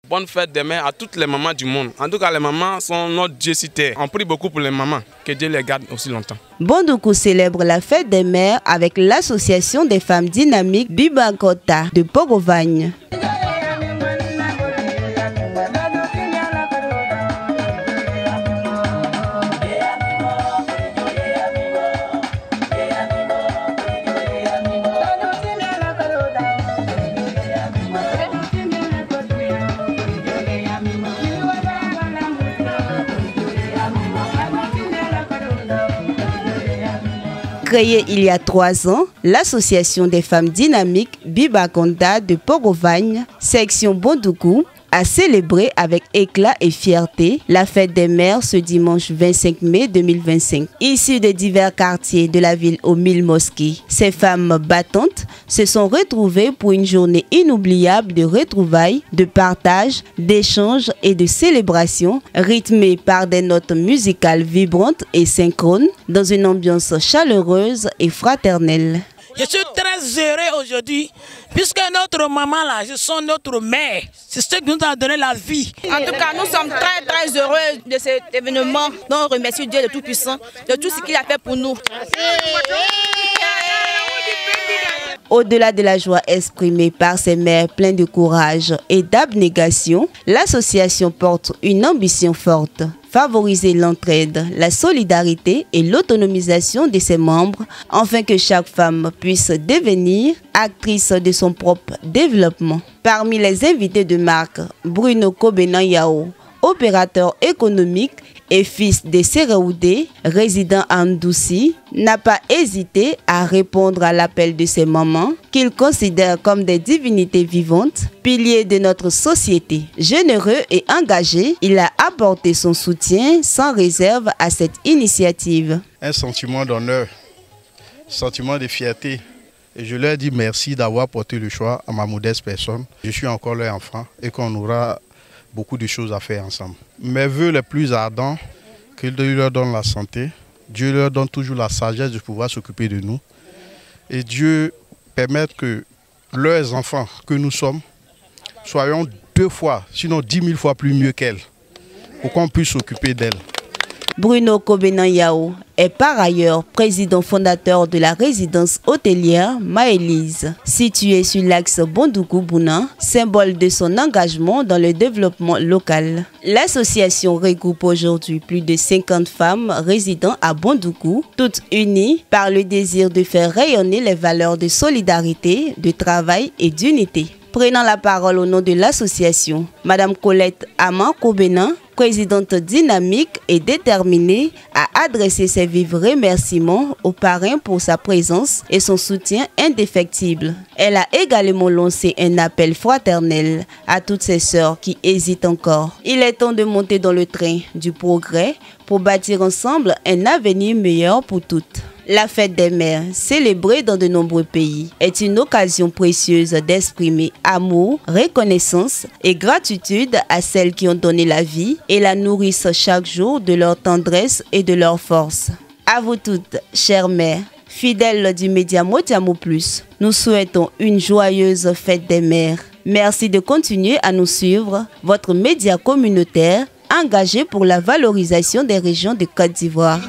Bonne fête des mères à toutes les mamans du monde. En tout cas, les mamans sont notre Dieu sur terre. On prie beaucoup pour les mamans. Que Dieu les garde aussi longtemps. Bondoukou célèbre la fête des mères avec l'association des femmes dynamiques Bibakota de Porovagne. Créée il y a 3 ans, l'association des femmes dynamiques Bibakota de Porovagne, section Bondoukou, a célébré avec éclat et fierté la fête des mères ce dimanche 25 mai 2025. Issues de divers quartiers de la ville aux 1000 mosquées, ces femmes battantes se sont retrouvées pour une journée inoubliable de retrouvailles, de partage, d'échanges et de célébration, rythmée par des notes musicales vibrantes et synchrones, dans une ambiance chaleureuse et fraternelle. Je suis très heureux aujourd'hui, puisque notre maman là, je suis notre mère. C'est ce qui nous a donné la vie. En tout cas, nous sommes très très heureux de cet événement. Donc on remercie Dieu le Tout-Puissant de tout ce qu'il a fait pour nous. Au-delà de la joie exprimée par ces mères pleines de courage et d'abnégation, l'association porte une ambition forte. Favoriser l'entraide, la solidarité et l'autonomisation de ses membres, afin que chaque femme puisse devenir actrice de son propre développement. Parmi les invités de marque, Bruno Kobenan Yao, opérateur économique et fils de Sereoudé, résident à Ndoussi, n'a pas hésité à répondre à l'appel de ses mamans, qu'il considère comme des divinités vivantes, piliers de notre société. Généreux et engagé, il a apporté son soutien sans réserve à cette initiative. Un sentiment d'honneur, sentiment de fierté. Et je leur dis merci d'avoir porté le choix à ma modeste personne. Je suis encore leur enfant et qu'on aura beaucoup de choses à faire ensemble. Mes vœux les plus ardents, que Dieu leur donne la santé, Dieu leur donne toujours la sagesse de pouvoir s'occuper de nous. Et Dieu permette que leurs enfants que nous sommes soyons 2 fois, sinon 10 000 fois plus mieux qu'elles, pour qu'on puisse s'occuper d'elles. Bruno Kobenan Yao est par ailleurs président fondateur de la résidence hôtelière Maëlys, située sur l'axe Bondoukou-Bouna, symbole de son engagement dans le développement local. L'association regroupe aujourd'hui plus de 50 femmes résidant à Bondoukou, toutes unies par le désir de faire rayonner les valeurs de solidarité, de travail et d'unité. Prenant la parole au nom de l'association, Madame Colette Aman Kobenan, présidente dynamique et déterminée, a adressé ses vifs remerciements au parrain pour sa présence et son soutien indéfectible. Elle a également lancé un appel fraternel à toutes ses sœurs qui hésitent encore. Il est temps de monter dans le train du progrès pour bâtir ensemble un avenir meilleur pour toutes. La fête des mères, célébrée dans de nombreux pays, est une occasion précieuse d'exprimer amour, reconnaissance et gratitude à celles qui ont donné la vie et la nourrissent chaque jour de leur tendresse et de leur force. À vous toutes, chères mères, fidèles du média Motiamo Plus, nous souhaitons une joyeuse fête des mères. Merci de continuer à nous suivre, votre média communautaire engagé pour la valorisation des régions de Côte d'Ivoire.